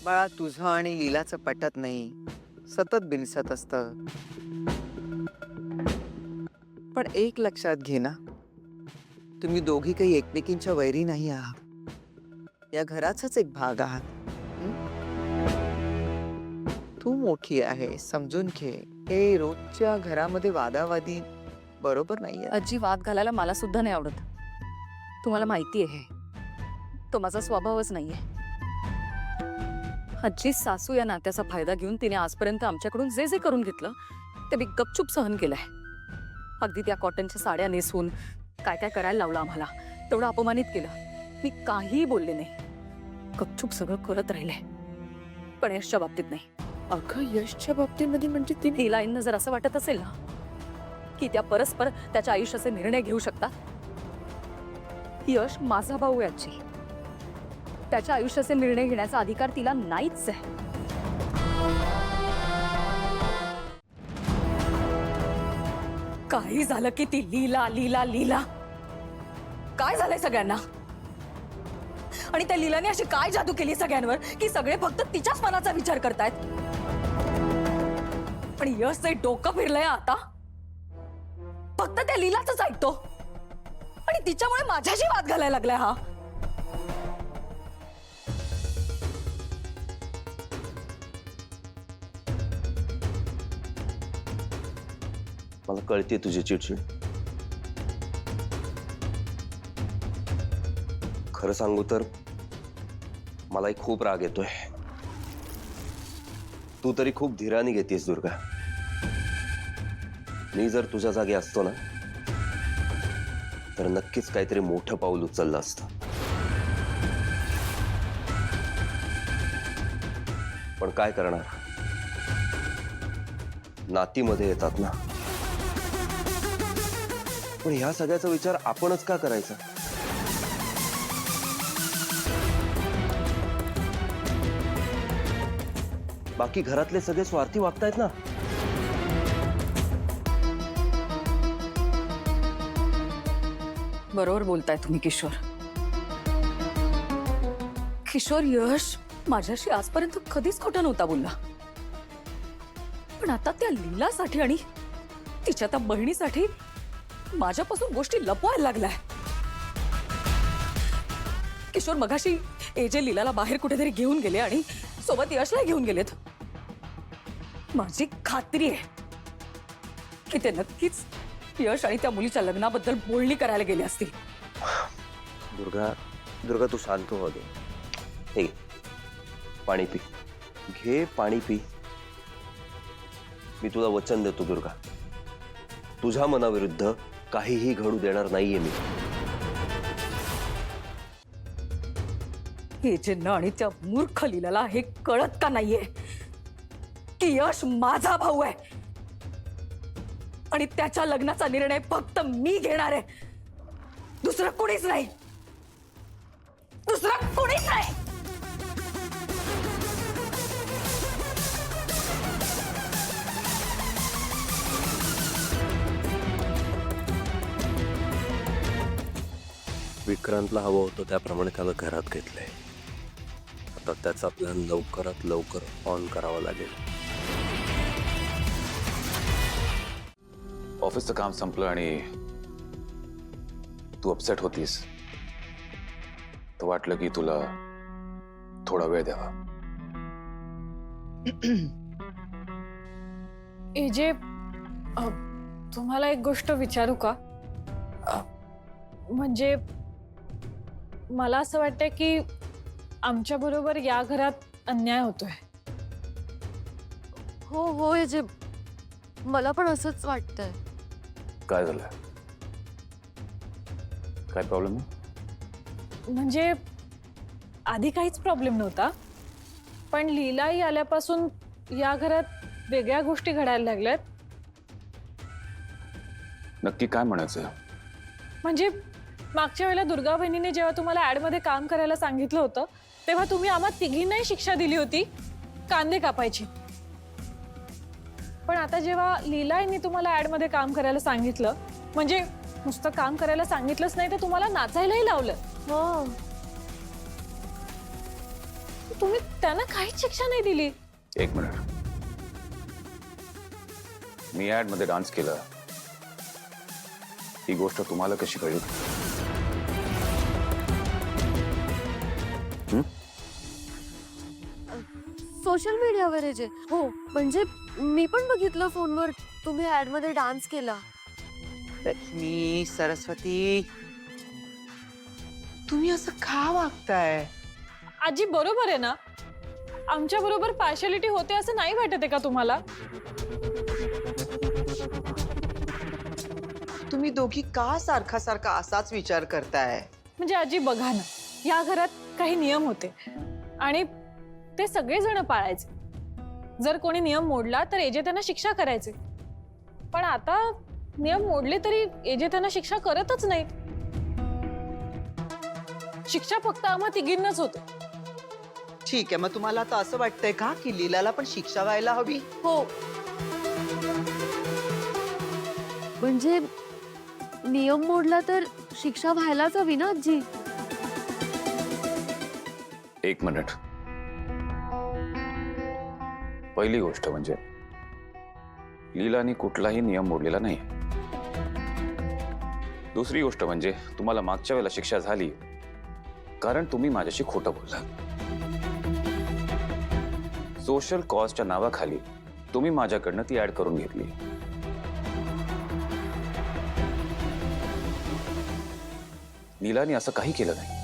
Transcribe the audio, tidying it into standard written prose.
बाळा, तुझं आणि लीलाचं पटत नाही, सतत बिनसत असतं. पण एक लक्षात घे ना, तुम्ही दोघी काही एकमेकींच्या वैरी नाही आहात. या घराचाच एक भाग आहात. हं? तू मोठी आहे, समजून घे. हे रोजच्या घरामध्ये वादावादी बरोबर नाहीये. आजी, वाद घालायला मला सुद्धा नाही आवडत. तुम्हाला माहिती आहे तो माझा स्वभावच नाहीये. आजी, सासू या नात्याचा फायदा घेऊन तिने आजपर्यंत आमच्याकडून जे जे करून घेतलं ते मी गपचूप सहन केलंय. अगदी त्या कॉटनच्या साड्या नेसून काय काय करायला लावलं आम्हाला, तेवढं अपमानित केलं. मी काहीही बोलले नाही, गपचूप सगळं करत राहिले. पण यशच्या बाबतीत नाही. अगं, यशच्या बाबतीमध्ये म्हणजे ती लीलाईंना जर असं वाटत असेल ना की त्या परस्पर त्याच्या आयुष्याचे निर्णय घेऊ शकतात, यश माझा भाऊ आहे आजी. त्याच्या आयुष्याचे निर्णय घेण्याचा अधिकार तिला नाहीच आहे. काही झालं की ती लीला लीला लीला. काय झालंय सगळ्यांना? आणि त्या लीलाने अशी काय जादू केली सगळ्यांवर की सगळे फक्त तिच्याच मनाचा विचार करतायत. पण यशचं डोकं फिरलंय आता. फक्त त्या लीलाच ऐकतो आणि तिच्यामुळे माझ्याशी वाद घालायला लागलाय हा. मला कळते तुझी चिडचिड. खरं सांगू तर मलाही खूप राग येतोय. तू तरी खूप धीराने घेतेस दुर्गा. मी जर तुझ्या जागी असतो ना तर नक्कीच काहीतरी मोठं पाऊल उचललं असतं. पण काय करणार, नातीमध्ये येतात ना. पण ह्या सगळ्याचा विचार आपणच का करायचा? बाकी घरातले सगळे स्वार्थी वागतायत ना. बरोबर बोलताय तुम्ही किशोर. किशोर, यश माझ्याशी आजपर्यंत कधीच खोटं नव्हता बोलला. पण आता त्या लीलासाठी आणि तिच्या त्या बहिणीसाठी माझ्यापासून गोष्टी लपवायला लागलाय. किशोर, मगाशी एजे लीलाला बाहेर कुठेतरी घेऊन गेले आणि सोबत यशला घेऊन गेलेत. माझी खात्री आहे की ते नक्कीच यश आणि त्या मुलीच्या लग्नाबद्दल बोलणी करायला गेले असतील. दुर्गा तू शांत हो दे. हे घे, पाणी पी. घे पाणी पी. मी तुला वचन देतो दुर्गा, तुझ्या मनाविरुद्ध काहीही घडू देणार नाहीये मी. हे जे न आणि त्या मूर्ख लीलाला हे कळत का नाहीये की यश माझा भाऊ आहे आणि त्याच्या लग्नाचा निर्णय फक्त मी घेणार आहे. दुसरं कोणीच नाही. दुसरं कोणीच नाही. विक्रांतला हवं होतं त्याप्रमाणे त्याला घरात घेतलंय. आता त्याचा प्लॅन लवकरात लवकर ऑन करावा लागेल. ऑफिसचं काम संपलं आणि तू अपसेट होतीस तर वाटलं की तुला थोडा वेळ द्यावा. एजे, तुम्हाला एक गोष्ट विचारू का? म्हणजे मला असं वाटतंय की आमच्या बरोबर या घरात अन्याय होतोय. हो हो, एजे, मला पण असंच वाटतंय. काय झालं? काय प्रॉब्लेम आहे? म्हणजे आधी काहीच प्रॉब्लेम नव्हता, पण लीलाई आल्यापासून या घरात वेगळ्या गोष्टी घडायला लागल्यात. नक्की काय म्हणायचं? म्हणजे मागच्या वेळेला दुर्गा बहिणीने जेव्हा तुम्हाला ऍडमध्ये काम करायला सांगितलं होतं तेव्हा तुम्ही आम्हा तिघींनाही शिक्षा दिली होती, कांदे कापायची. पण आता जेव्हा लीलाईंनी तुम्हाला ऍडमध्ये काम करायला सांगितलं, म्हणजे नुसतं काम करायला सांगितलंच नाही तर तुम्हाला नाचायलाही लावलं. हो, तुम्ही त्यांना काहीच शिक्षा नाही दिली. एक मिनिट. मी ऍड मध्ये डान्स केला, ही गोष्ट तुम्हाला कशी कळली? सोशल मीडियावर आहे जे. हो म्हणजे मी पण बघितलं फोनवर तुम्ही ऍड मध्ये डान्स केला. लक्ष्मी, सरस्वती, तुम्ही असं का वागताय? आजी बरोबर आहे ना, आमच्या बरोबर पार्शालिटी होते असं नाही वाटत आहे का तुम्हाला? तुम्ही दोघी का सारखा सारखा असाच विचार करताय? म्हणजे आजी बघा ना, या घरात काही नियम होते आणि ते सगळेजण पाळायचे. जर कोणी नियम मोडला तर एजे त्यांना शिक्षा करायचे, पण आता नियम मोडले तरी एजे त्यांना शिक्षा करतच नाहीत. शिक्षा फक्त आम्हा तिघींनाच होते. ठीक आहे, मग तुम्हाला आता असं वाटतंय का की लीलाला पण शिक्षा व्हायला हवी? हो म्हणजे नियम मोडला तर शिक्षा व्हायलाच हवी ना आजी. एक मिनिट. पहिली गोष्ट म्हणजे लीलानी कुठलाही नियम मोडलेला नाही. दुसरी गोष्ट म्हणजे तुम्हाला मागच्या वेळेला शिक्षा झाली कारण तुम्ही माझ्याशी खोटं बोलला. सोशल कॉजच्या नावाखाली तुम्ही माझ्याकडनं ती ऍड करून घेतली. लीलानी असं काही केलं नाही.